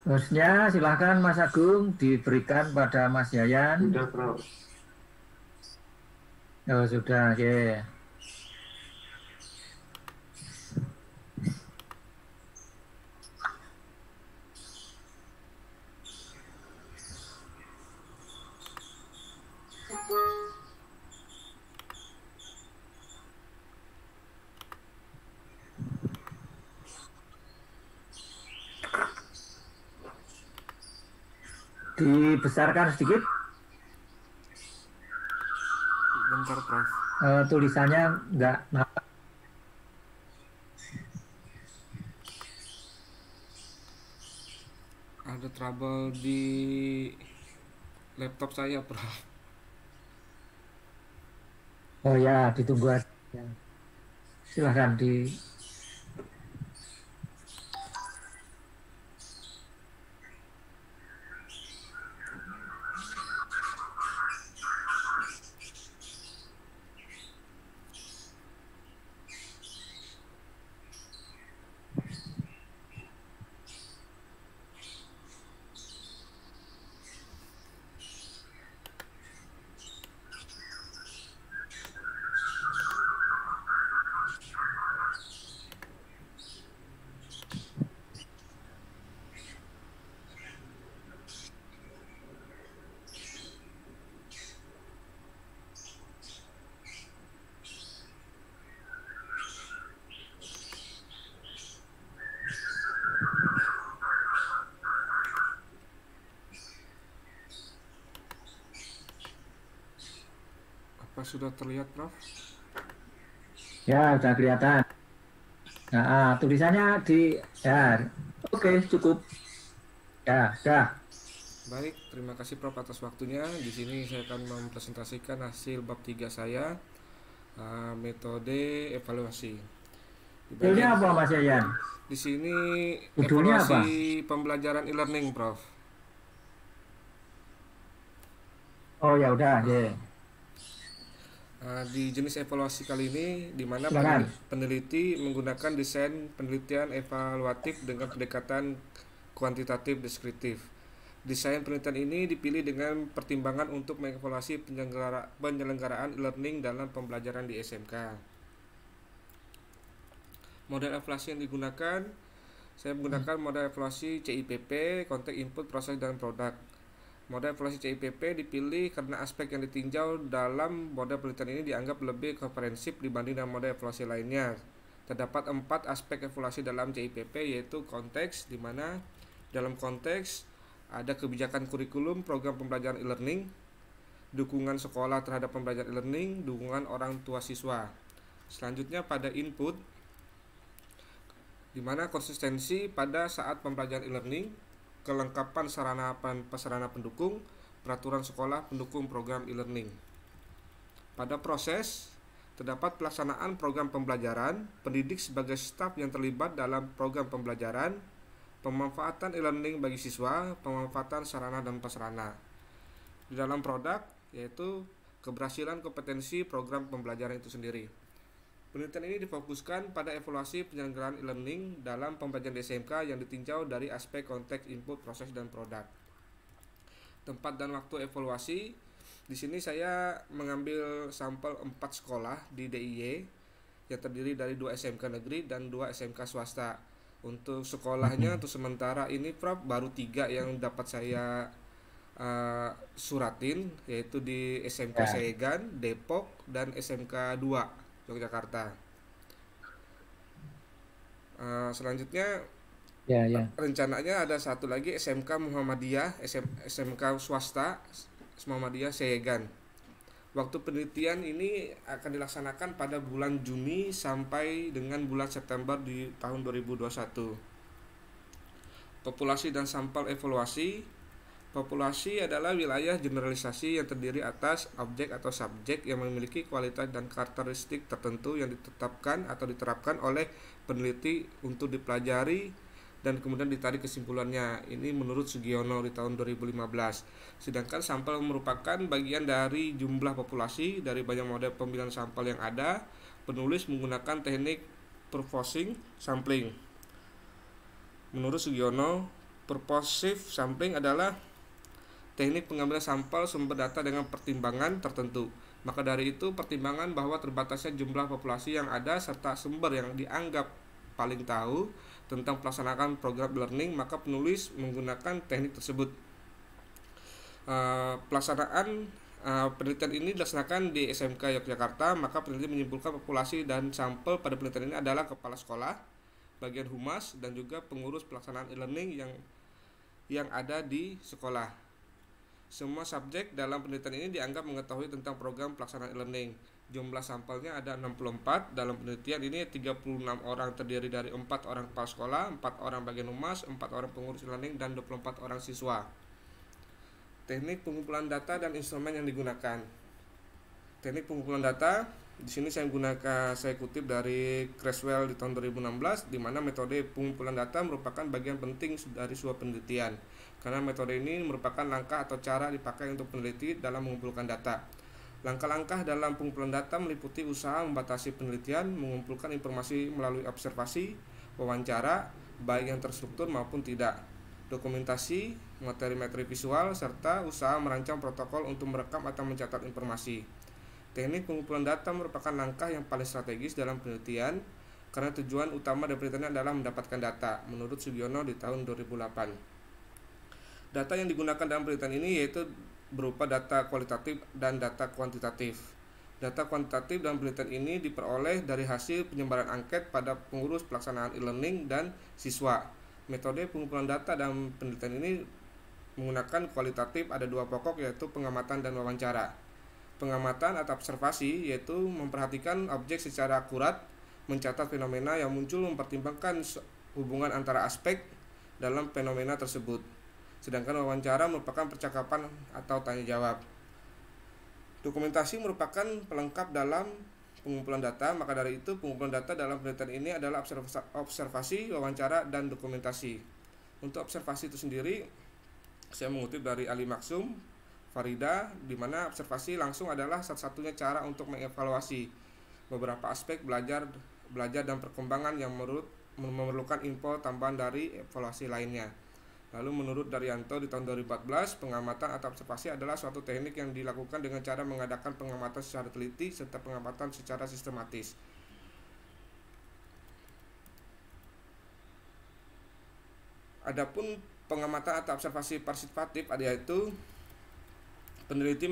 Hostnya silahkan Mas Agung diberikan pada Mas Yayan. Sudah, Prof. Oh sudah, oke. Dibesarkan sedikit Bentar, Prof. tulisannya nggak nampak. Ada trouble di laptop saya, Prof. Oh ya, ditunggu aja. Silahkan di. Apa sudah terlihat, Prof? Ya, sudah kelihatan. Nah, tulisannya di. Ya, oke, cukup. Ya, dah. Baik, terima kasih Prof atas waktunya. Di sini saya akan mempresentasikan hasil bab 3 saya, metode evaluasi. Di Judulnya bagian apa Mas Yayan? di sini Judulnya evaluasi apa? pembelajaran e-learning, Prof. Oh ya udah, ya. Di jenis evaluasi kali ini, di mana Silakan. peneliti menggunakan desain penelitian evaluatif dengan pendekatan kuantitatif deskriptif. Desain penelitian ini dipilih dengan pertimbangan untuk mengevaluasi penyelenggaraan e-learning dalam pembelajaran di SMK. Model evaluasi yang digunakan, saya menggunakan model evaluasi CIPP, konteks input, proses, dan produk. Model evaluasi CIPP dipilih karena aspek yang ditinjau dalam model penelitian ini dianggap lebih komprehensif dibanding dengan model evaluasi lainnya. Terdapat 4 aspek evaluasi dalam CIPP, yaitu konteks, di mana dalam konteks ada kebijakan kurikulum program pembelajaran e-learning, dukungan sekolah terhadap pembelajaran e-learning, dukungan orang tua siswa. Selanjutnya pada input, di mana konsistensi pada saat pembelajaran e-learning, kelengkapan sarana pendukung, peraturan sekolah pendukung program e-learning. Pada proses, terdapat pelaksanaan program pembelajaran, pendidik sebagai staf yang terlibat dalam program pembelajaran, pemanfaatan e-learning bagi siswa, pemanfaatan sarana dan prasarana. Di dalam produk, yaitu keberhasilan kompetensi program pembelajaran itu sendiri. Penelitian ini difokuskan pada evaluasi penyelenggaraan e-learning dalam pembelajaran di SMK yang ditinjau dari aspek konteks input, proses, dan produk. Tempat dan waktu evaluasi, di sini saya mengambil sampel 4 sekolah di DIY yang terdiri dari 2 SMK negeri dan 2 SMK swasta. Untuk sekolahnya untuk sementara ini Prof baru 3 yang dapat saya suratin, yaitu di SMK Ya, Sayegan, Depok, dan SMK 2 Yogyakarta. Selanjutnya ya, ya. rencananya ada satu lagi SMK Muhammadiyah, SMK swasta Muhammadiyah Sayegan. Waktu penelitian ini akan dilaksanakan pada bulan Juni sampai dengan bulan September di tahun 2021. Populasi dan sampel evaluasi. Populasi adalah wilayah generalisasi yang terdiri atas objek atau subjek yang memiliki kualitas dan karakteristik tertentu yang ditetapkan atau diterapkan oleh peneliti untuk dipelajari dan kemudian ditarik kesimpulannya. Ini menurut Sugiono di tahun 2015. Sedangkan sampel merupakan bagian dari jumlah populasi. Dari banyak model pemilihan sampel yang ada, penulis menggunakan teknik purposing sampling. Menurut Sugiono, Purposive sampling adalah teknik pengambilan sampel sumber data dengan pertimbangan tertentu. Maka dari itu, pertimbangan bahwa terbatasnya jumlah populasi yang ada serta sumber yang dianggap paling tahu tentang pelaksanaan program learning, maka penulis menggunakan teknik tersebut. Pelaksanaan penelitian ini dilaksanakan di SMK Yogyakarta, maka peneliti menyimpulkan populasi dan sampel pada penelitian ini adalah kepala sekolah, bagian humas, dan juga pengurus pelaksanaan e-learning yang ada di sekolah. Semua subjek dalam penelitian ini dianggap mengetahui tentang program pelaksanaan e-learning. Jumlah sampelnya ada 64. Dalam penelitian ini 36 orang terdiri dari 4 orang kepala sekolah, 4 orang bagian humas, 4 orang pengurus e-learning, dan 24 orang siswa. Teknik pengumpulan data dan instrumen yang digunakan. Teknik pengumpulan data, di sini saya kutip dari Creswell di tahun 2016, di mana metode pengumpulan data merupakan bagian penting dari sebuah penelitian. Karena metode ini merupakan langkah atau cara dipakai untuk peneliti dalam mengumpulkan data. Langkah-langkah dalam pengumpulan data meliputi usaha membatasi penelitian, mengumpulkan informasi melalui observasi, wawancara, baik yang terstruktur maupun tidak, dokumentasi, materi-materi visual, serta usaha merancang protokol untuk merekam atau mencatat informasi. Teknik pengumpulan data merupakan langkah yang paling strategis dalam penelitian karena tujuan utama dari penelitian adalah mendapatkan data, menurut Sugiono di tahun 2008. Data yang digunakan dalam penelitian ini yaitu berupa data kualitatif dan data kuantitatif. Data kuantitatif dalam penelitian ini diperoleh dari hasil penyebaran angket pada pengurus pelaksanaan e-learning dan siswa. Metode pengumpulan data dalam penelitian ini menggunakan kualitatif, ada dua pokok yaitu pengamatan dan wawancara. Pengamatan atau observasi yaitu memperhatikan objek secara akurat, mencatat fenomena yang muncul, mempertimbangkan hubungan antara aspek dalam fenomena tersebut. Sedangkan wawancara merupakan percakapan atau tanya jawab. Dokumentasi merupakan pelengkap dalam pengumpulan data, maka dari itu pengumpulan data dalam penelitian ini adalah observasi, wawancara, dan dokumentasi. Untuk observasi itu sendiri, saya mengutip dari Ali Maksum, Farida, di mana observasi langsung adalah satu-satunya cara untuk mengevaluasi beberapa aspek belajar dan perkembangan yang memerlukan info tambahan dari evaluasi lainnya. Lalu menurut Daryanto di tahun 2014, pengamatan atau observasi adalah suatu teknik yang dilakukan dengan cara mengadakan pengamatan secara teliti serta pengamatan secara sistematis. Adapun pengamatan atau observasi partisipatif yaitu peneliti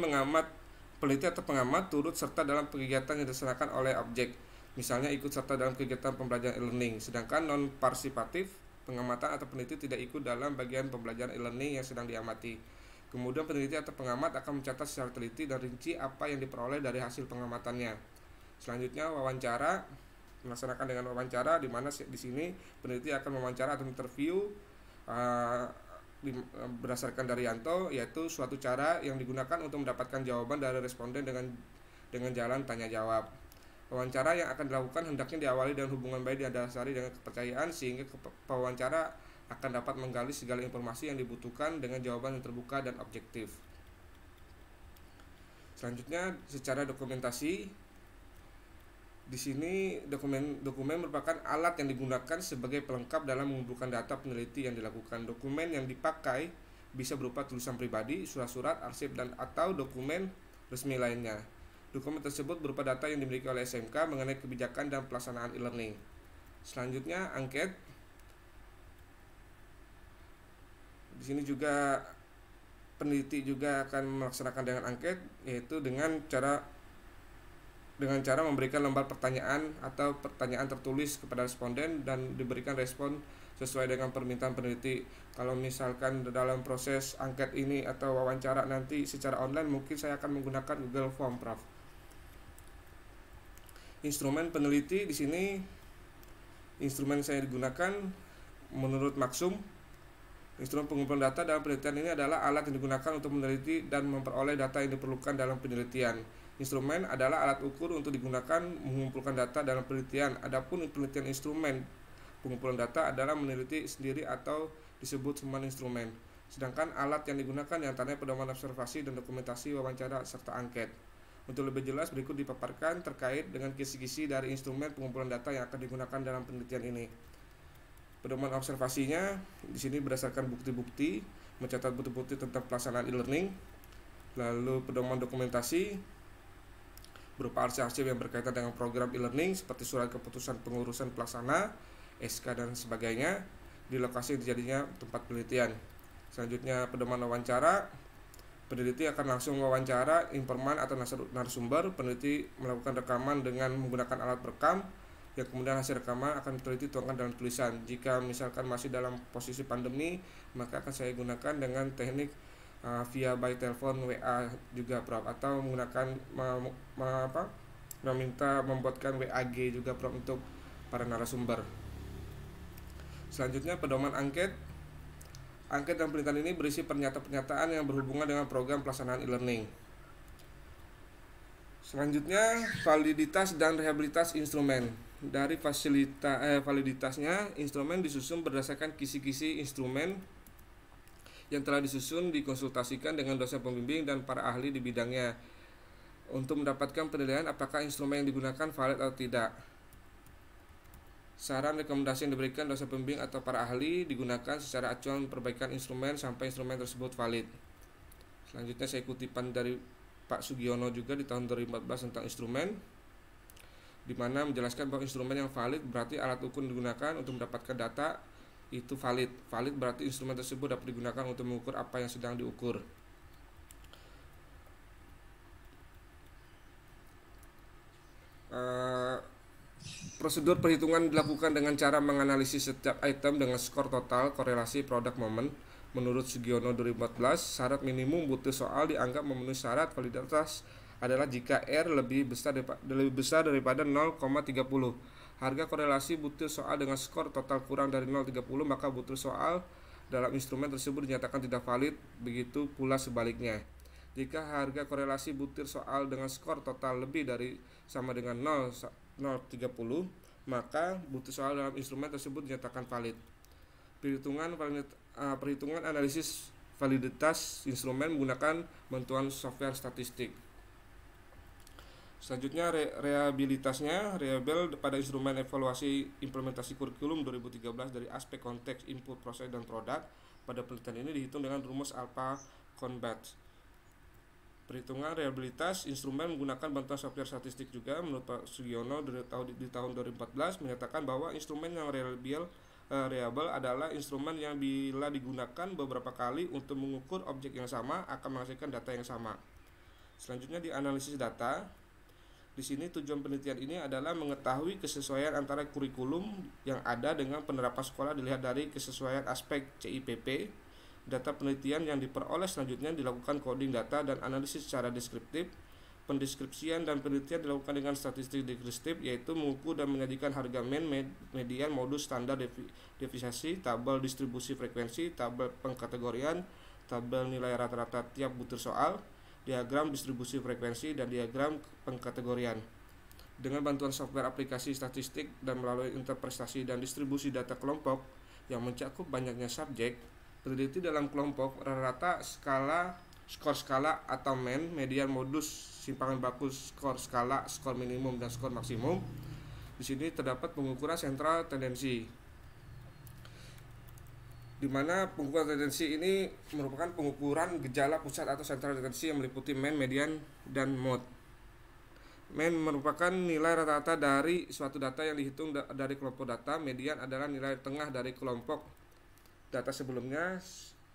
atau pengamat turut serta dalam kegiatan yang dilaksanakan oleh objek, misalnya ikut serta dalam kegiatan pembelajaran e-learning. Sedangkan non-partisipatif, pengamatan atau peneliti tidak ikut dalam bagian pembelajaran e-learning yang sedang diamati. Kemudian peneliti atau pengamat akan mencatat secara teliti dan rinci apa yang diperoleh dari hasil pengamatannya. Selanjutnya wawancara, melaksanakan dengan wawancara, di mana di sini peneliti akan mewawancara atau interview berdasarkan Daryanto, yaitu suatu cara yang digunakan untuk mendapatkan jawaban dari responden dengan jalan tanya jawab. Wawancara yang akan dilakukan hendaknya diawali dengan hubungan baik yang didasari dengan kepercayaan, sehingga pewawancara akan dapat menggali segala informasi yang dibutuhkan dengan jawaban yang terbuka dan objektif. Selanjutnya, secara dokumentasi, di sini dokumen merupakan alat yang digunakan sebagai pelengkap dalam mengumpulkan data peneliti yang dilakukan. Dokumen yang dipakai bisa berupa tulisan pribadi, surat-surat, arsip, dan atau dokumen resmi lainnya. Dokumen tersebut berupa data yang dimiliki oleh SMK mengenai kebijakan dan pelaksanaan e-learning. Selanjutnya, angket. Di sini juga peneliti juga akan melaksanakan dengan angket, yaitu dengan cara memberikan lembar pertanyaan atau pertanyaan tertulis kepada responden dan diberikan respon sesuai dengan permintaan peneliti. Kalau misalkan dalam proses angket ini atau wawancara nanti secara online, mungkin saya akan menggunakan Google Form, Prof. Instrumen peneliti di sini, instrumen saya digunakan menurut Maksum, instrumen pengumpulan data dalam penelitian ini adalah alat yang digunakan untuk meneliti dan memperoleh data yang diperlukan dalam penelitian. Instrumen adalah alat ukur untuk digunakan mengumpulkan data dalam penelitian. Adapun penelitian instrumen pengumpulan data adalah meneliti sendiri atau disebut sumber instrumen. Sedangkan alat yang digunakan diantaranya pedoman observasi dan dokumentasi, wawancara, serta angket. Untuk lebih jelas berikut dipaparkan terkait dengan kisi-kisi dari instrumen pengumpulan data yang akan digunakan dalam penelitian ini. Pedoman observasinya di sini berdasarkan bukti-bukti, mencatat bukti-bukti tentang pelaksanaan e-learning. Lalu pedoman dokumentasi berupa arsip-arsip yang berkaitan dengan program e-learning seperti surat keputusan pengurusan pelaksana, SK dan sebagainya di lokasi terjadinya tempat penelitian. Selanjutnya pedoman wawancara. Peneliti akan langsung wawancara informan atau narasumber. Peneliti melakukan rekaman dengan menggunakan alat perekam, yang kemudian hasil rekaman akan peneliti tuangkan dalam tulisan. Jika misalkan masih dalam posisi pandemi, maka akan saya gunakan dengan teknik via by telepon, WA juga Prof, atau menggunakan meminta membuatkan WAG juga Prof untuk para narasumber. Selanjutnya pedoman angket. Angket dan penelitian ini berisi pernyataan-pernyataan yang berhubungan dengan program pelaksanaan e-learning. Selanjutnya validitas dan rehabilitas instrumen. Dari validitasnya, instrumen disusun berdasarkan kisi-kisi instrumen yang telah disusun, dikonsultasikan dengan dosen pembimbing dan para ahli di bidangnya untuk mendapatkan penilaian apakah instrumen yang digunakan valid atau tidak. Saran rekomendasi yang diberikan dosen pembimbing atau para ahli digunakan secara acuan perbaikan instrumen sampai instrumen tersebut valid. Selanjutnya saya kutipan dari Pak Sugiono juga di tahun 2014 tentang instrumen, di mana menjelaskan bahwa instrumen yang valid berarti alat ukur yang digunakan untuk mendapatkan data itu valid. Valid berarti instrumen tersebut dapat digunakan untuk mengukur apa yang sedang diukur. Prosedur perhitungan dilakukan dengan cara menganalisis setiap item dengan skor total korelasi produk momen. Menurut Sugiono 2014, syarat minimum butir soal dianggap memenuhi syarat validitas adalah jika R lebih besar daripada 0,30. Harga korelasi butir soal dengan skor total kurang dari 0,30, maka butir soal dalam instrumen tersebut dinyatakan tidak valid. Begitu pula sebaliknya. Jika harga korelasi butir soal dengan skor total lebih dari sama dengan 0,30, maka butir soal dalam instrumen tersebut dinyatakan valid. Perhitungan analisis validitas instrumen menggunakan bantuan software statistik. Selanjutnya reliabilitasnya. Reliable pada instrumen evaluasi implementasi kurikulum 2013 dari aspek konteks, input, proses, dan produk. Pada penelitian ini dihitung dengan rumus alpha conbat. Perhitungan reliabilitas instrumen menggunakan bantuan software statistik juga. Menurut Pak Sugiono di tahun 2014 menyatakan bahwa instrumen yang reliable adalah instrumen yang bila digunakan beberapa kali untuk mengukur objek yang sama akan menghasilkan data yang sama. Selanjutnya di analisis data. Di sini tujuan penelitian ini adalah mengetahui kesesuaian antara kurikulum yang ada dengan penerapan sekolah dilihat dari kesesuaian aspek CIPP. Data penelitian yang diperoleh selanjutnya dilakukan coding data dan analisis secara deskriptif. Pendeskripsian dan penelitian dilakukan dengan statistik deskriptif, yaitu mengukur dan menyajikan harga median, modus, standar deviasi, tabel distribusi frekuensi, tabel pengkategorian, tabel nilai rata-rata tiap butir soal, diagram distribusi frekuensi, dan diagram pengkategorian. Dengan bantuan software aplikasi statistik dan melalui interpretasi dan distribusi data kelompok yang mencakup banyaknya subjek, peneliti dalam kelompok rata-rata skor skala atau median, modus, simpangan baku, skor skala, skor minimum, dan skor maksimum. Di sini terdapat pengukuran sentral tendensi, di mana pengukuran tendensi ini merupakan pengukuran gejala pusat atau sentral tendensi yang meliputi mean, median, dan mode. Mean merupakan nilai rata-rata dari suatu data yang dihitung dari kelompok data. Median adalah nilai tengah dari kelompok data sebelumnya,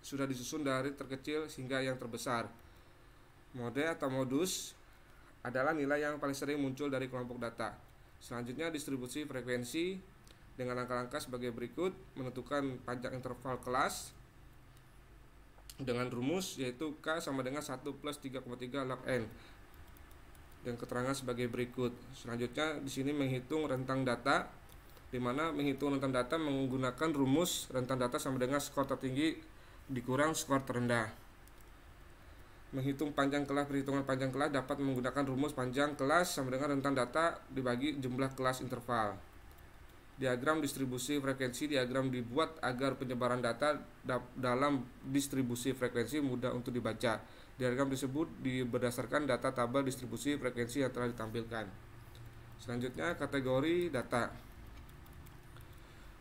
sudah disusun dari terkecil hingga yang terbesar. Mode atau modus adalah nilai yang paling sering muncul dari kelompok data. Selanjutnya distribusi frekuensi dengan langkah-langkah sebagai berikut. Menentukan panjang interval kelas dengan rumus yaitu K sama dengan 1 plus 3,3 log N, dan keterangan sebagai berikut. Selanjutnya di sini menghitung rentang data, di mana menghitung rentang data menggunakan rumus rentang data sama dengan skor tertinggi dikurang skor terendah. Menghitung panjang kelas, perhitungan panjang kelas dapat menggunakan rumus panjang kelas sama dengan rentang data dibagi jumlah kelas interval. Diagram distribusi frekuensi. Diagram dibuat agar penyebaran data dalam distribusi frekuensi mudah untuk dibaca. Diagram tersebut berdasarkan data tabel distribusi frekuensi yang telah ditampilkan. Selanjutnya kategori data.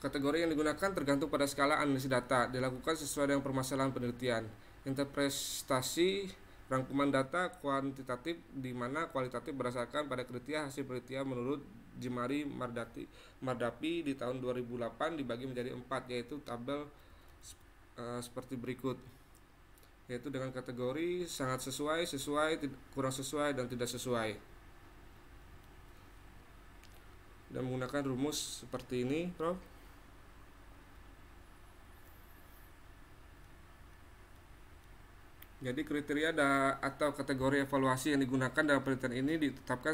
Kategori yang digunakan tergantung pada skala analisis data, dilakukan sesuai dengan permasalahan penelitian. Interpretasi rangkuman data kuantitatif di mana kualitatif berdasarkan pada kriteria hasil penelitian menurut Jimari Mardapi di tahun 2008 dibagi menjadi 4, yaitu tabel seperti berikut, yaitu dengan kategori sangat sesuai, sesuai, kurang sesuai, dan tidak sesuai, dan menggunakan rumus seperti ini, Prof. Jadi kriteria atau kategori evaluasi yang digunakan dalam penelitian ini ditetapkan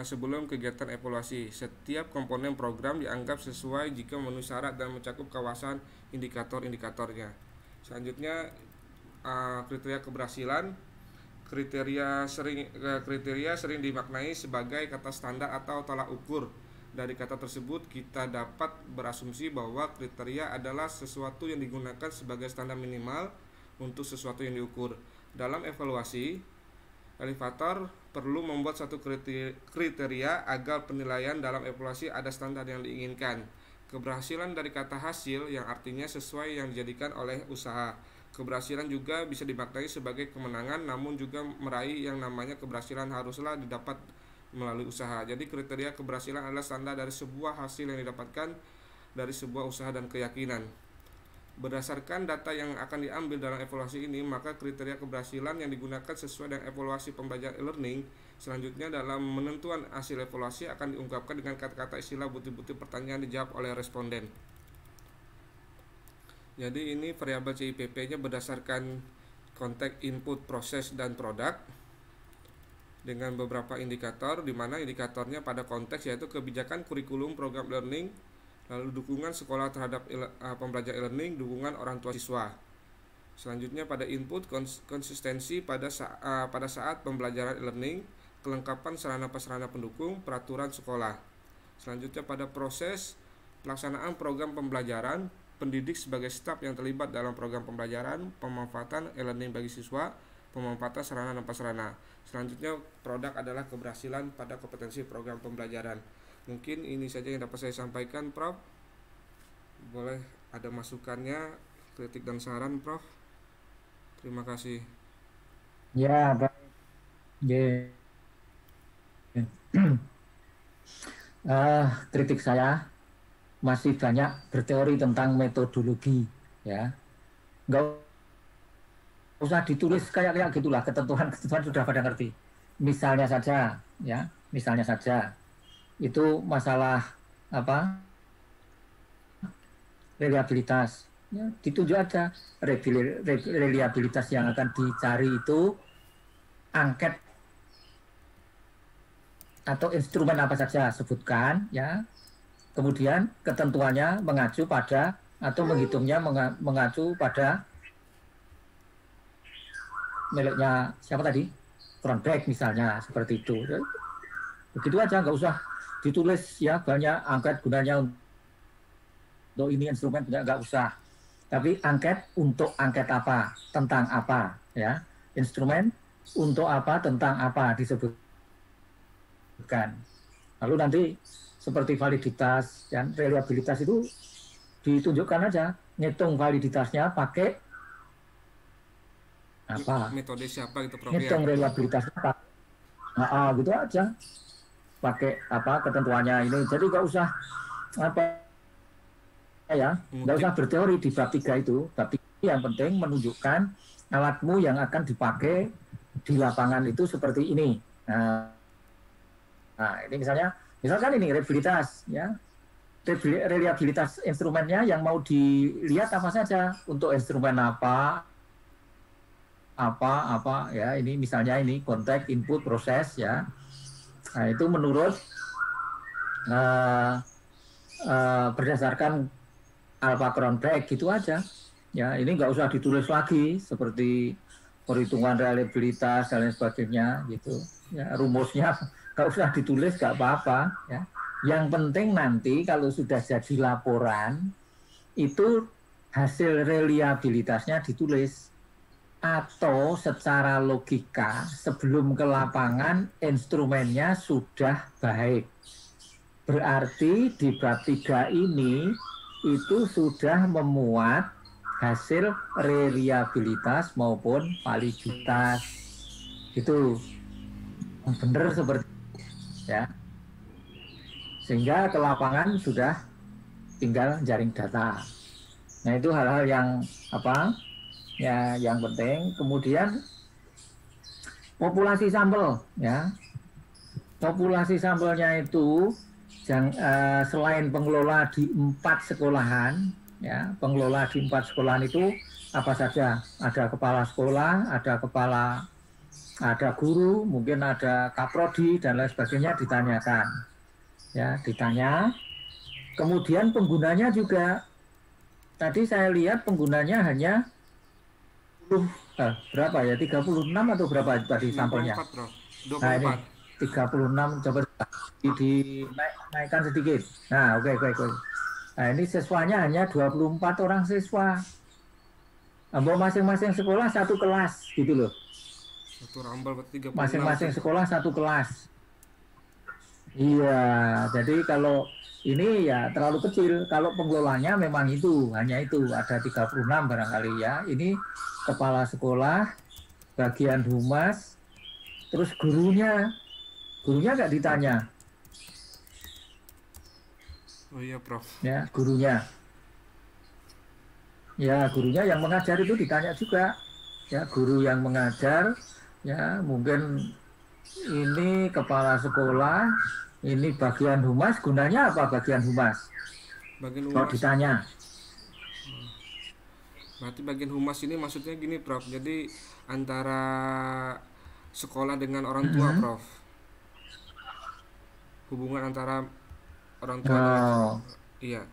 sebelum kegiatan evaluasi. Setiap komponen program dianggap sesuai jika memenuhi syarat dan mencakup kawasan indikator-indikatornya. Selanjutnya kriteria keberhasilan. Kriteria sering dimaknai sebagai kata standar atau tolak ukur. Dari kata tersebut kita dapat berasumsi bahwa kriteria adalah sesuatu yang digunakan sebagai standar minimal untuk sesuatu yang diukur. Dalam evaluasi, evaluator perlu membuat satu kriteria agar penilaian dalam evaluasi ada standar yang diinginkan. Keberhasilan dari kata hasil yang artinya sesuai yang dijadikan oleh usaha. Keberhasilan juga bisa dimaknai sebagai kemenangan, namun juga meraih yang namanya keberhasilan haruslah didapat melalui usaha. Jadi kriteria keberhasilan adalah standar dari sebuah hasil yang didapatkan dari sebuah usaha dan keyakinan. Berdasarkan data yang akan diambil dalam evaluasi ini, maka kriteria keberhasilan yang digunakan sesuai dengan evaluasi pembelajaran e-learning. Selanjutnya dalam menentukan hasil evaluasi akan diungkapkan dengan kata-kata istilah bukti-bukti pertanyaan dijawab oleh responden. Jadi ini variabel CIPP-nya berdasarkan konteks input, proses, dan produk dengan beberapa indikator, di mana indikatornya pada konteks yaitu kebijakan kurikulum program learning, lalu dukungan sekolah terhadap pembelajaran e-learning, dukungan orang tua siswa. Selanjutnya pada input, konsistensi pada saat pembelajaran e-learning, kelengkapan sarana-prasarana pendukung, peraturan sekolah. Selanjutnya pada proses, pelaksanaan program pembelajaran, pendidik sebagai staf yang terlibat dalam program pembelajaran, pemanfaatan e-learning bagi siswa, pemanfaatan sarana dan prasarana. Selanjutnya produk adalah keberhasilan pada kompetensi program pembelajaran. Mungkin ini saja yang dapat saya sampaikan, Prof. Boleh ada masukannya, kritik dan saran, Prof. Terima kasih. Ya, baik. Kritik saya masih banyak berteori tentang metodologi, ya. Nggak usah ditulis kayak gitulah, ketentuan sudah pada ngerti. Misalnya saja, itu masalah reliabilitas, ya, ditunjuk aja reliabilitas yang akan dicari itu angket atau instrumen apa saja sebutkan, ya, kemudian ketentuannya mengacu pada atau menghitungnya mengacu pada miliknya siapa tadi, Cronbach misalnya, seperti itu. Begitu aja, nggak usah ditulis ya banyak angket gunanya untuk ini instrumen, nggak usah. Tapi angket untuk angket apa, tentang apa, ya, instrumen untuk apa, tentang apa disebutkan. Lalu nanti seperti validitas dan reliabilitas itu ditunjukkan aja, ngitung validitasnya pakai apa, metode siapa gitu, Prof. Ngitung reliabilitasnya apa, gitu aja, pakai apa ketentuannya ini. Jadi nggak usah nggak usah berteori di bab 3 itu. Bab 3 yang penting menunjukkan alatmu yang akan dipakai di lapangan itu seperti ini. Nah ini misalkan ini reliabilitas, ya, reliabilitas instrumennya yang mau dilihat apa saja, untuk instrumen apa ya, ini misalnya ini konteks input proses, ya. Nah itu menurut berdasarkan Alpha Cronbach gitu aja, ya. Ini nggak usah ditulis lagi seperti perhitungan reliabilitas dan lain sebagainya gitu, ya, rumusnya nggak usah ditulis, nggak apa-apa, ya. Yang penting nanti kalau sudah jadi laporan itu hasil reliabilitasnya ditulis, atau secara logika sebelum ke lapangan instrumennya sudah baik. Berarti di bab 3 ini itu sudah memuat hasil reliabilitas maupun validitas. Itu benar seperti itu, ya. Sehingga ke lapangan sudah tinggal jaring data. Nah, itu hal-hal yang apa? Ya, yang penting. Kemudian populasi sampel, ya. Populasi sampelnya itu selain pengelola di 4 sekolahan, ya, pengelola di 4 sekolahan itu apa saja? Ada kepala sekolah, ada guru, mungkin ada kaprodi dan lain sebagainya ditanyakan, ya, ditanya. Kemudian penggunanya juga, tadi saya lihat penggunanya hanya berapa ya, 36 atau berapa tadi sampelnya? 24, Prof. Nah, ini 24. 36, coba dinaikkan sedikit. Nah, oke. Nah, ini siswanya hanya 24 orang siswa. Masing-masing sekolah satu kelas, gitu loh. Satu rambal berarti 36. Masing-masing sekolah satu kelas. Iya, jadi kalau ini ya terlalu kecil. Kalau pengelolanya memang itu, hanya itu, ada 36 barangkali ya. Ini kepala sekolah, bagian humas, terus gurunya nggak ditanya. Oh iya, Prof. Ya, gurunya. Ya, gurunya yang mengajar itu ditanya juga. Ya, guru yang mengajar, ya mungkin ini kepala sekolah, ini bagian humas, gunanya apa bagian humas? Bagian Kalau humas. ditanya. Berarti bagian humas ini maksudnya gini, Prof. Jadi antara sekolah dengan orang tua, Prof. Hubungan antara orang tua dengan iya.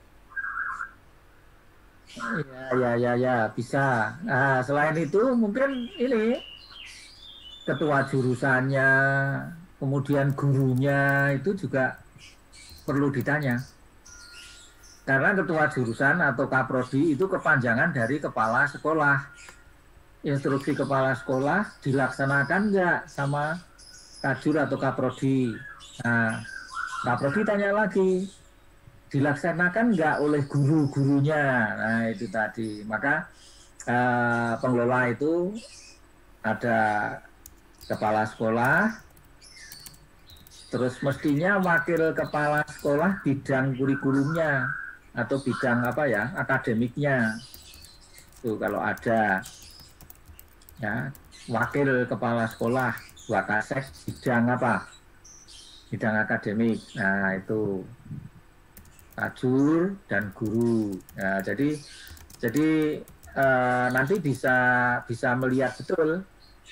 Ya, bisa. Nah, selain itu mungkin ini ketua jurusannya, kemudian gurunya itu juga perlu ditanya. Karena ketua jurusan atau kaprodi itu kepanjangan dari kepala sekolah. Instruksi kepala sekolah dilaksanakan nggak sama kajur atau kaprodi. Nah, kaprodi tanya lagi, dilaksanakan nggak oleh guru-gurunya. Nah, itu tadi. Maka pengelola itu ada kepala sekolah, terus mestinya wakil kepala sekolah bidang kurikulumnya atau bidang apa ya, akademiknya. Itu kalau ada, ya, wakil kepala sekolah, wakasek bidang apa? Bidang akademik. Nah, itu kajur dan guru. Nah, jadi nanti bisa melihat betul,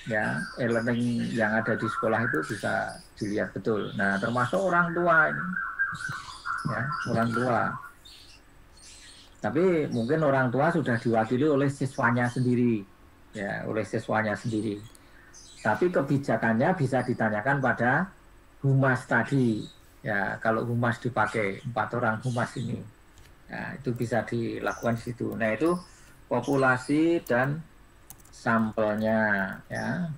ya, e-learning yang ada di sekolah itu bisa dilihat betul. Nah, termasuk orang tua ini, ya, orang tua. Tapi mungkin orang tua sudah diwakili oleh siswanya sendiri, ya, oleh siswanya sendiri. Tapi kebijakannya bisa ditanyakan pada humas tadi. Ya, kalau humas dipakai 4 orang humas ini, ya, itu bisa dilakukan di situ. Nah, itu populasi dan sampelnya, ya.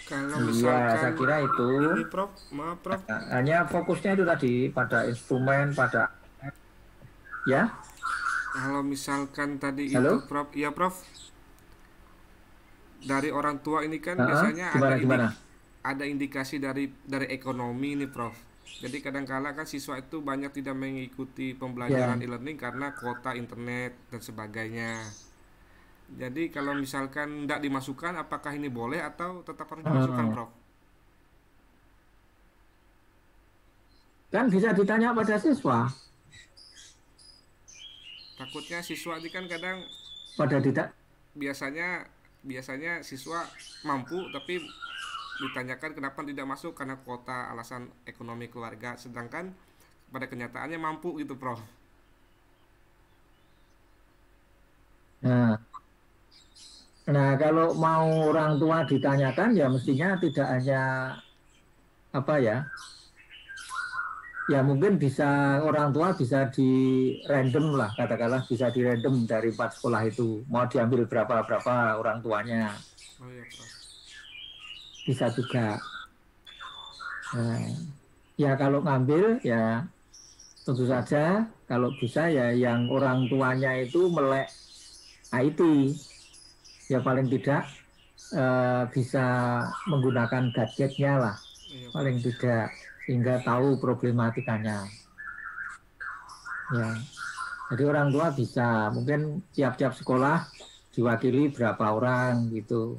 Kalau Iya, misalkan saya kira itu. ini, Prof, maaf, Prof. Hanya fokusnya itu tadi pada instrumen, pada, ya. Kalau misalkan tadi Halo? itu, Prof, iya, Prof. Dari orang tua ini kan biasanya Gimana? ada indikasi dari ekonomi ini, Prof. Jadi kadangkala kan siswa itu banyak tidak mengikuti pembelajaran e-learning karena kuota internet dan sebagainya. Jadi kalau misalkan tidak dimasukkan, apakah ini boleh atau tetap harus dimasukkan, Prof? Kan bisa ditanya pada siswa. Takutnya siswa ini kan kadang Pada tidak. biasanya siswa mampu tapi ditanyakan kenapa tidak masuk karena kuota alasan ekonomi keluarga, sedangkan pada kenyataannya mampu gitu, Prof. Nah, kalau mau orang tua ditanyakan ya mestinya tidak hanya apa ya, ya mungkin bisa orang tua bisa di random lah, katakanlah bisa di random dari 4 sekolah itu mau diambil berapa orang tuanya. Oh iya, Prof. Bisa juga. Nah, ya kalau ngambil ya tentu saja kalau bisa ya yang orang tuanya itu melek IT, ya paling tidak bisa menggunakan gadgetnya lah, Iya, Prof. paling tidak, sehingga tahu problematikanya. Ya, jadi orang tua bisa mungkin tiap-tiap sekolah diwakili berapa orang gitu.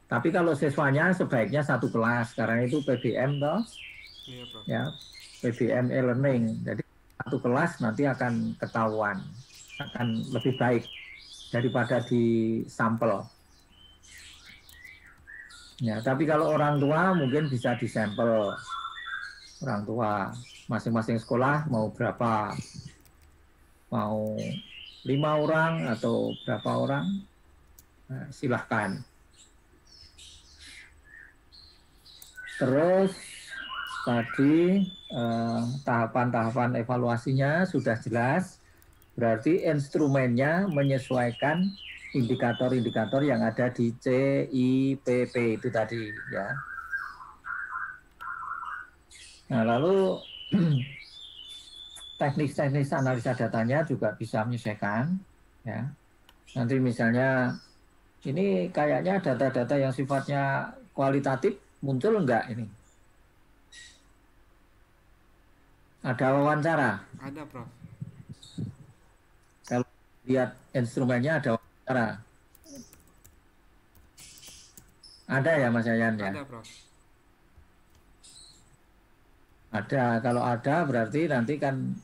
Tapi kalau siswanya sebaiknya satu kelas, karena itu PBM toh, Iya, Prof. ya PBM e-learning. Jadi satu kelas nanti akan ketahuan, akan lebih baik daripada di sampel. Ya, tapi kalau orang tua mungkin bisa disampel orang tua masing-masing sekolah mau berapa, mau 5 orang atau berapa orang, nah, silahkan. Terus tadi tahapan-tahapan evaluasinya sudah jelas, berarti instrumennya menyesuaikan indikator-indikator yang ada di CIPP itu tadi ya. Nah, lalu teknis-teknis analisa datanya juga bisa menyesuaikan ya. Nanti misalnya ini kayaknya data-data yang sifatnya kualitatif muncul enggak ini? Ada wawancara. Ada, Prof. Kalau lihat instrumennya ada wawancara. Ada ya Mas Yayan ya? Ada, Prof. Ada. Kalau ada berarti nanti kan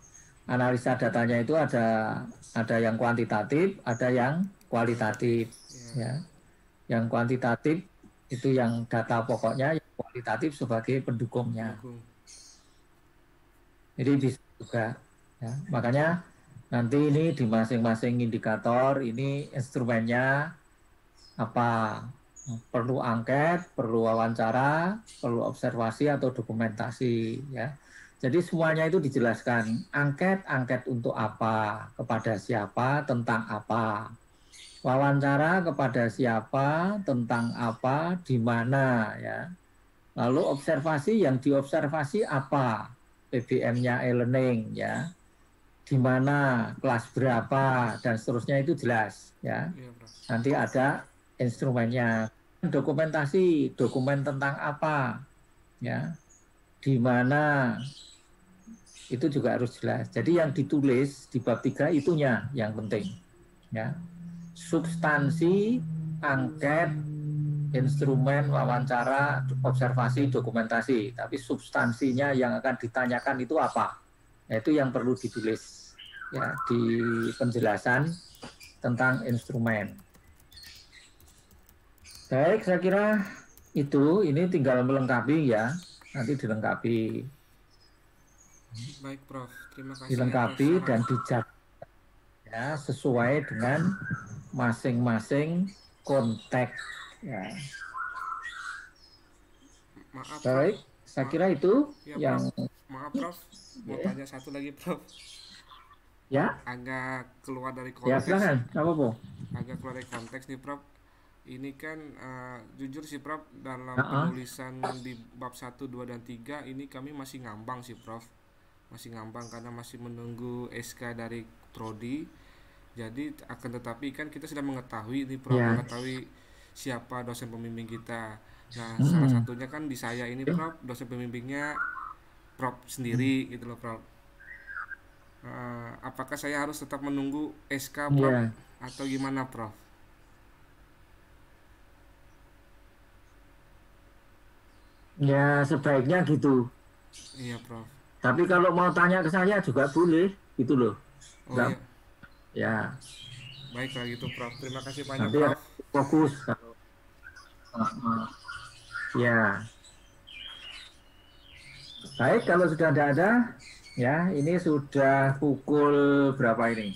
analisa datanya itu ada yang kuantitatif, ada yang kualitatif ya. Yang kuantitatif itu yang data pokoknya, yang kualitatif sebagai pendukungnya. Jadi bisa juga ya. Makanya nanti ini di masing-masing indikator ini instrumennya apa? Perlu angket, perlu wawancara, perlu observasi atau dokumentasi ya. Jadi semuanya itu dijelaskan. Angket untuk apa, kepada siapa, tentang apa. Wawancara kepada siapa, tentang apa, di mana ya. Lalu observasi, yang diobservasi apa? PBM-nya e-learning ya. Di mana, kelas berapa dan seterusnya itu jelas ya. Nanti ada instrumennya. Dokumentasi, dokumen tentang apa ya. Di mana, itu juga harus jelas. Jadi yang ditulis di bab 3 itunya yang penting ya. Substansi, angket, instrumen, wawancara, observasi, dokumentasi. Tapi substansinya yang akan ditanyakan itu apa? Itu yang perlu ditulis ya di penjelasan tentang instrumen. Baik, saya kira itu. Ini tinggal melengkapi ya. Nanti dilengkapi. Baik, Prof. Terima kasih. Dilengkapi dan dijak ya sesuai dengan masing-masing konteks ya. Maaf, baik, Prof. saya kira itu ya, yang Prof. Maaf, Prof. Mau tanya satu lagi, Prof. Ya. Agak keluar dari konteks. Ya, silakan. Apa-apa? Agak keluar dari konteks nih, Prof. Ini kan jujur sih, Prof, dalam penulisan di bab 1, 2, dan 3 ini kami masih ngambang sih, Prof. Masih ngambang karena masih menunggu SK dari Prodi. Jadi akan tetapi kan kita sudah mengetahui ini, Prof, mengetahui siapa dosen pembimbing kita. Nah, salah satunya kan di saya ini, Prof, dosen pembimbingnya Prof sendiri gitu loh, Prof. Apakah saya harus tetap menunggu SK, Prof, atau gimana, Prof? Ya, sebaiknya gitu. Iya, Prof. Tapi kalau mau tanya ke saya juga boleh, gitu loh. Oh, iya. Ya. Baiklah gitu, Prof. Terima kasih banyak, nanti Prof. Fokus. Ya. Baik, kalau sudah ada, ya, ini sudah pukul berapa ini?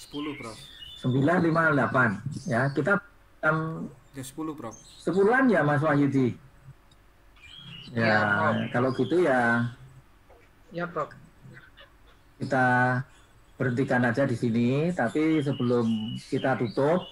10, Prof. 9.58. Ya, kita jam 10, Prof. 10-an ya, Mas Wahyudi. Ya, kalau gitu ya. Ya, Prof. Kita berhentikan aja di sini, tapi sebelum kita tutup,